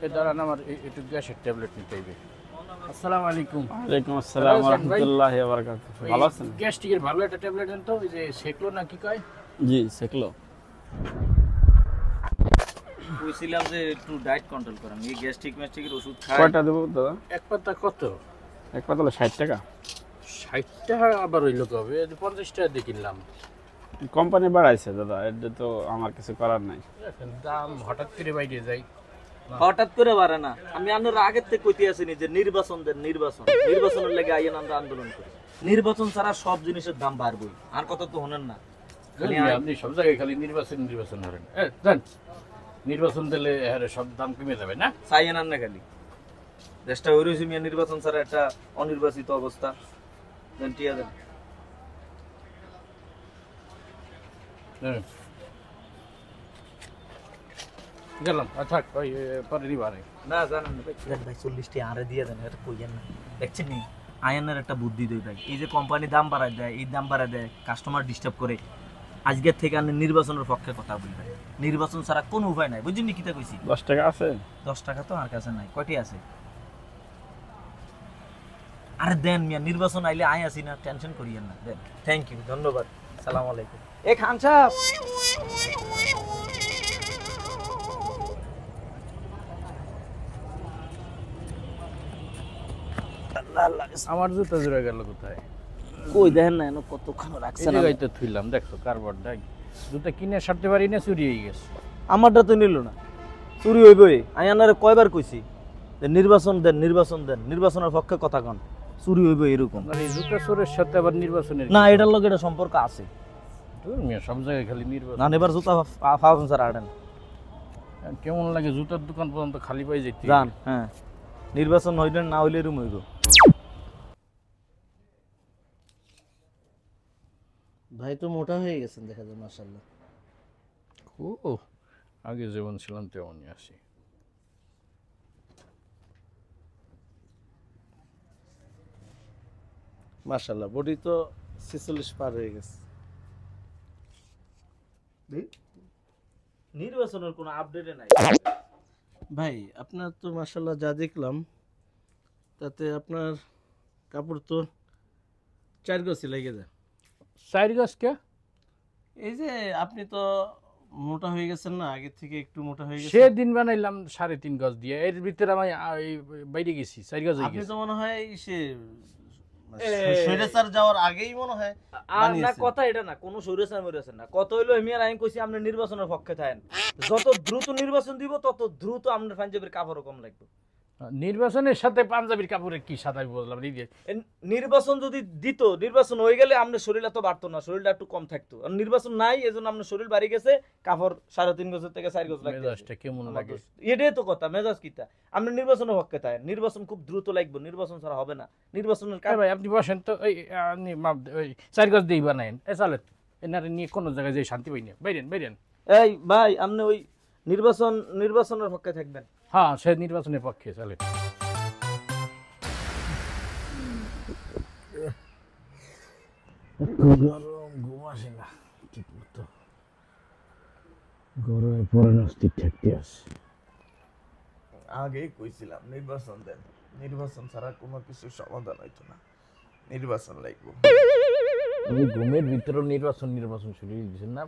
এই দাঁড়ান আমার একটু গ্যাসের ট্যাবলেট নিতে হবে। আসসালামু আলাইকুম। ওয়ালাইকুম আসসালাম ওয়া রাহমাতুল্লাহি ওয়া বারাকাতুহু। ভালো আছেন? গ্যাস্ট্রিকের ভালো একটা ট্যাবলেট দেন তো, ওই যে সেকলো না কি কয়? জি সেকলো। কইছিলাম যে একটু ডায়েট কন্ট্রোল করেন, এই গ্যাস্ট্রিক ম্যাস্ট্রিকের ওষুধ খাই। কয়টা দেবো দাদা? এক পাতা কত? এক পাতা হলো 60 টাকা। 60 টাকা আবার হইল কবে? 50 টাকা দিয়ে কিনলাম। কোম্পানি বাড়াইছে দাদা, এটা তো আমার কিছু করার নাই। এখন দাম হঠাৎ করে বাইরে যায়। হঠাৎ করে বাড়ে না, আমি আপনার আগের থেকে কইতে আসিনি যে নির্বাচন দেন, নির্বাচনের লেগে আইন আমরা আন্দোলন করি। নির্বাচন ছাড়া সব জিনিসের দাম বাড়বে, আর কথা তো হনেন না। আপনি সব জায়গায় খালি নির্বাচন করেন। জান নির্বাচন দিলে সব দাম কমে যাবে না? চাইয়েন আর না খালি দেশটা ওই রয়েছে মিয়া, নির্বাচন ছাড়া একটা অনির্বাচিত অবস্থা। দেন টিয়া দেন। গেলাম থাক, ওই পরে নিবা নাই। না জানেন না ভাই, দেন ভাই 40টি আরে দিয়ে দেন, এটা কইয়েন না। দেখছেন নি আয়নের একটা বুদ্ধি দেয় ভাই, এই যে কোম্পানি দাম বাড়ায় দেয়, এই দাম বাড়ায় দেয়, কাস্টমার ডিস্টার্ব করে। আজকের থেকে আপনি নির্বাচনের পক্ষে কথা বলবেন, নির্বাচন ছাড়া কোনো উপায় নাই। বুঝছেন নি কিতা কইছি? 10 টাকা আছে? 10 টাকা তো আমার কাছে নাই। কয়টি আছে? আরে দেন মিয়া, নির্বাচন আইলে আয় আসি না, টেনশন করিয়েন না। দেন। থ্যাংক ইউ, ধন্যবাদ। সালাম আলাইকুম। এ খান সাহেব, আমার জুতা জুড়ে গেল কোথায়? কই দেখেন না কতক্ষণ রাখছেন? এই জায়গায় তো থুইলাম, দেখছো কারবার দাগ। জুতা কিনে সারতে পারি না, চুরি হয়ে গেছে। আমারটা তো নিল না, চুরি হইবই। আমি আনারে কয়বার কইছি যে নির্বাচন দেন, নির্বাচনের পক্ষে কথা কন, চুরি হইব এরকম। মানে এই জুতা চোরের সাথে আবার নির্বাচনের না, এটার লগে এটা সম্পর্ক আছে। সব জায়গায় খালি নির্বাচন। না, এবার জুতা ফাউন স্যার আড়েন কেমন লাগে, জুতার দোকান পর্যন্ত খালি পাই যেতে যান। হ্যাঁ, নির্বাচন হইলে না হইলে এরকম হইব। ভাই তো মোটা হয়ে গেছেন দেখা যায়, মাশাআল্লাহ। ও আগে যেমন ছিলাম তেমনই আছি। মাশাআল্লাহ, বডি তো 46 পার হয়ে গেছে। নির্বাচনের কোনো আপডেট নাই ভাই আপনার তো মাশাআল্লাহ যা দেখলাম তাতে আপনার কাপড় তো 4 গজ লেগে যায়। 4 গজ কে? এই যে আপনি তো মোটা হয়ে গেছেন না, আগে থেকে একটু মোটা হয়ে গেছেন। সেদিন বানাইলাম 3.5 গজ দিয়ে, এর ভিতরে আমি বাইরে গেছি 4 গজ হয়ে আপনি গেছে। তো মনে হয় সে সৈরাচার যাওয়ার আগেই মনে হয় আর না, কথা এটা না, কোনো সৈরাচার মরেছেন না। কত হইলো আমি আর আমি কইছি আপনি নির্বাচনের পক্ষে থাকেন, যত দ্রুত নির্বাচন দিব তত দ্রুত আপনার পাঞ্জাবের কাপড় কম লাগবে। নির্বাচনের সাথে পাঞ্জাবির কাপড়ের কি সাথে আমি বললাম? নির্বাচন যদি দিত, নির্বাচন হয়ে গেলে আপনার শরীর এত বাড়তো না, শরীরটা একটু কম থাকতো। আর নির্বাচন নাই, এজন্য আপনার শরীর বাড়ি গেছে, কাপড় 3.5 গজের থেকে 4 গজ লাগবে। মেজাজটা কেমন লাগে? এটাই তো কথা, মেজাজ কিতা। আপনি নির্বাচনের পক্ষে থাকেন, নির্বাচন খুব দ্রুত লাগবে, নির্বাচন ছাড়া হবে না। নির্বাচনের ভাই আপনি বসেন তো, ওই 4 গজ দিয়ে বানায়েন। চলেন, এনারে নিয়ে কোনো জায়গায় যাই শান্তি পাই না। বাইরেন। এই ভাই, আপনি ওই নির্বাচনের পক্ষে থাকবেন। হ্যাঁ, সে নির্বাচনের পক্ষে। চলেন। গরম, ঘুম আসে না ঠিক মতো। গরমে পরে নস্তি ঠেকতে আসে। আগেই কইছিলাম নির্বাচন দেন, নির্বাচন ছাড়া কোনো কিছু সমাধান হইতো না, নির্বাচন লাগবে। আমি ঘুমের ভিতরে নির্বাচন শুরু করে দিয়েছেন না?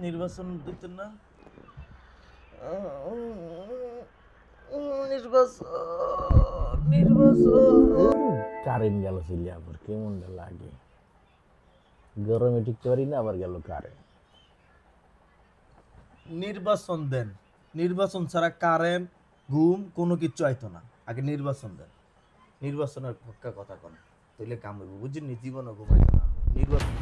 নির্বাচন দিতেন না? কারেন্ট গেল চলে, আবার কেমন লাগে, গরমে টিকতে পারি না, আবার গেল কারেন্ট। নির্বাচন দেন, নির্বাচন ছাড়া কারেন্ট ঘুম কোনো কিছু আইতো না। আগে নির্বাচন দেন, নির্বাচনের পক্ষে কথা কন, তাইলে কাম হইব। বুঝছেন, জীবনও ঘুমাইতো না। নির্বাচন